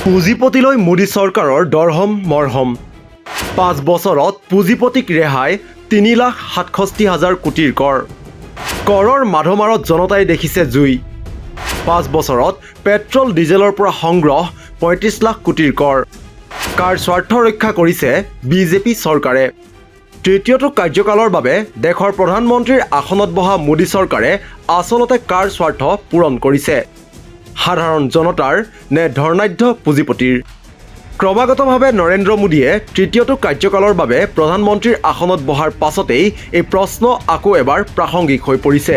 পুঁজিপতিলৈ মোদী চৰকাৰৰ দৰহম মৰহম ৫ বছৰত পুঁজিপতিক ৰেহাই ৩,৬৭,০০০ কোটিৰ কৰ। কৰৰ মাধমাৰত জনতাই দেখিছে জুই। ৫ বছৰত পেট্ৰল ডিজেলৰ পৰা সংগ্ৰহ ৩৫ লাখ কোটিৰ কৰ। কাৰ স্বাৰ্থ ৰক্ষা কৰিছে বিজেপি চৰকাৰে। তৃতীয়টো কাৰ্যকালৰ বাবে দেশৰ প্ৰধানমন্ত্ৰীৰ আসনত বহা মোদী চৰকাৰে আচলতে কাৰ স্বাৰ্থ পূৰণ কৰিছে? সাধাৰণ জনতাৰ নে ধৰ্ণাঢ্য পুঁজিপতিৰ? ক্ৰমাগতভাৱে নৰেন্দ্ৰ মোদীয়ে তৃতীয়টো কাৰ্যকালৰ বাবে প্ৰধানমন্ত্ৰীৰ আসনত বহাৰ পাছতেই এই প্ৰশ্ন আকৌ এবাৰ প্ৰাসংগিক হৈ পৰিছে।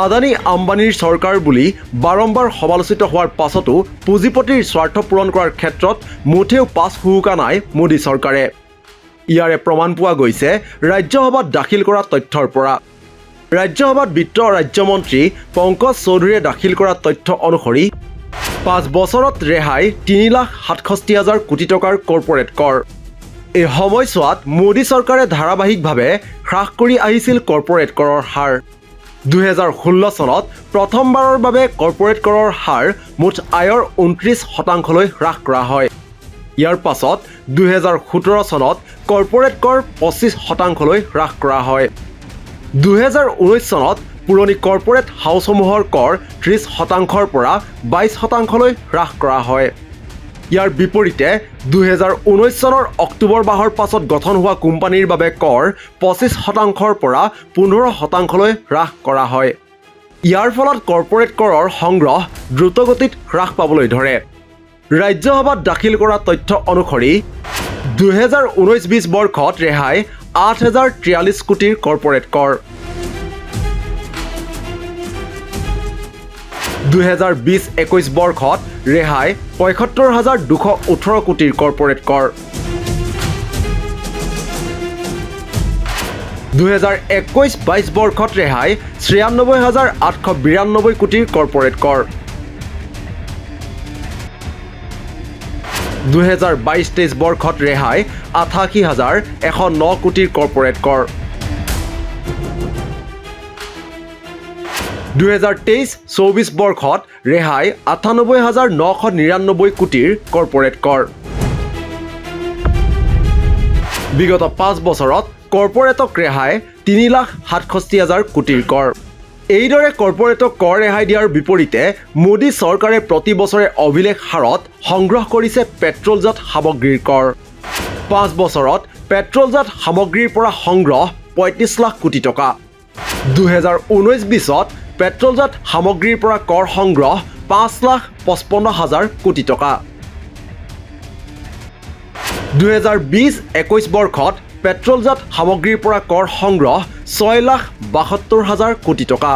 আদানী আম্বানীৰ চৰকাৰ বুলি বাৰম্বাৰ সমালোচিত হোৱাৰ পাছতো পুঁজিপতিৰ স্বাৰ্থ পূৰণ কৰাৰ ক্ষেত্ৰত মুঠেও পাছ হুহুকা নাই মোদী চৰকাৰে। ইয়াৰে প্ৰমাণ পোৱা গৈছে ৰাজ্যসভাত দাখিল কৰা তথ্যৰ পৰা। ৰাজ্যসভাত বিত্ত ৰাজ্যমন্ত্ৰী পংকজ চৌধুৰীয়ে দাখিল কৰা তথ্য অনুসৰি ৫ বছৰত ৰেহাই ৩,৬৭,০০০ কোটি টকাৰ কৰ্পৰেট কৰ। এই সময়ছোৱাত মোদী চৰকাৰে ধাৰাবাহিকভাৱে হ্ৰাস কৰি আহিছিল কৰ্পৰেট কৰৰ হাৰ। ২০১৬ চনত প্ৰথমবাৰৰ বাবে কৰ্পৰেট কৰৰ হাৰ মুঠ আয়ৰ ২৯% হ্ৰাস কৰা হয়। ইয়াৰ পাছত ২০১৭ চনত কৰ্পৰেট কৰ ২৫% হ্ৰাস কৰা হয়। ২০১৯ চনত পুৰণি কৰ্পৰেট হাউচসমূহৰ কৰ ৩০%ৰ পৰা ২২%লৈ হ্ৰাস কৰা হয়। ইয়াৰ বিপৰীতে ২০১৯ চনৰ অক্টোবৰ মাহৰ পাছত গঠন হোৱা কোম্পানীৰ বাবে কৰ ২৫%ৰ পৰা ১৫%লৈ হ্ৰাস কৰা হয়। ইয়াৰ ফলত কৰ্পৰেট কৰৰ সংগ্ৰহ দ্ৰুতগতিত হ্ৰাস পাবলৈ ধৰে। ৰাজ্যসভাত দাখিল কৰা তথ্য অনুসৰি ২০১৯-২০ বৰ্ষত ৰেহাই ৮,০৪৩ কোটিৰ কৰ্পৰেট কৰ। ২০২০-২১ বৰ্ষত ৰেহাই ৭৫,২১৮ কোটিৰ কৰ্পৰেট কৰ। ২০২১-২২ বৰ্ষত ৰেহাই ৯৬,৮৯২ কোটিৰ কৰ্পৰেট কৰ। ২০২২-২৩ বৰ্ষত ৰেহাই ৮৮,১০৯ কোটিৰ কৰ্পৰেট কৰ। ২০২৩-২৪ বৰ্ষত ৰেহাই ৯৮,৯৯৯ কোটিৰ কৰ্পৰেট কৰ। বিগত ৫ বছৰত কৰ্পৰেটক ৰেহাই ৩,৬৭,০০০ কোটিৰ কৰ। এইদৰে কৰ্পৰেটক কৰ ৰেহাই দিয়াৰ বিপৰীতে মোদী চৰকাৰে প্ৰতি বছৰে অভিলেখ হাৰত সংগ্ৰহ কৰিছে পেট্ৰলজাত সামগ্ৰীৰ কৰ। ৫ বছৰত পেট্ৰলজাত সামগ্ৰীৰ পৰা সংগ্ৰহ ৩৫ লাখ কোটি টকা। ২০১৯-২০ত পেট্ৰলজাত সামগ্ৰীৰ পৰা কৰ সংগ্ৰহ ৫,৫৫,০০০ কোটি টকা। ২০২০-২১ বৰ্ষত পেট্ৰলজাত সামগ্ৰীৰ পৰা কৰ সংগ্ৰহ ৬,৭২,০০০ কোটি টকা।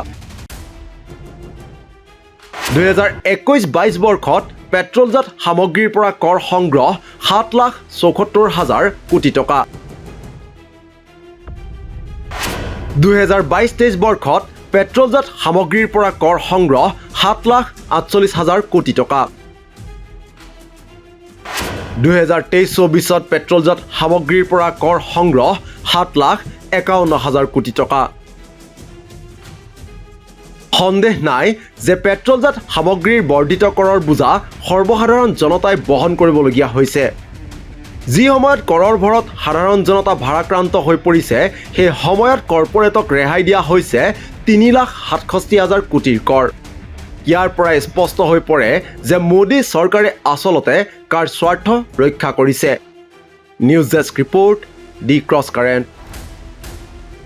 ২০২১-২২ বৰ্ষত পেট্ৰলজাত সামগ্ৰীৰ পৰা কৰ সংগ্ৰহ ৭,৭৪,০০০ কোটি টকা। ২০২২-২৩ বৰ্ষত পেট্ৰলজাত সামগ্ৰীৰ পৰা কৰ সংগ্ৰহ ৭,৪৮,০০০ কোটি টকা। ২০২৩-২৪ত পেট্ৰলজাত সামগ্ৰীৰ পৰা কৰ সংগ্ৰহ ৭,৫১,০০০ কোটি টকা। সন্দেহ নাই যে পেট্ৰলজাত সামগ্ৰীৰ বৰ্ধিত কৰৰ বোজা সৰ্বসাধাৰণ জনতাই বহন কৰিবলগীয়া হৈছে। যি সময়ত কৰৰ ভৰত সাধাৰণ জনতা ভাৰাক্ৰান্ত হৈ পৰিছে, সেই সময়ত কৰ্পৰেটক ৰেহাই দিয়া হৈছে ৩,৬৭,০০০ কোটিৰ কৰ। ইয়াৰ পৰাই স্পষ্ট হৈ পৰে যে মোদী চৰকাৰে আচলতে কাৰ স্বাৰ্থ ৰক্ষা কৰিছে। নিউজ ডেস্ক ৰিপৰ্ট, দি ক্ৰছ কাৰেণ্ট।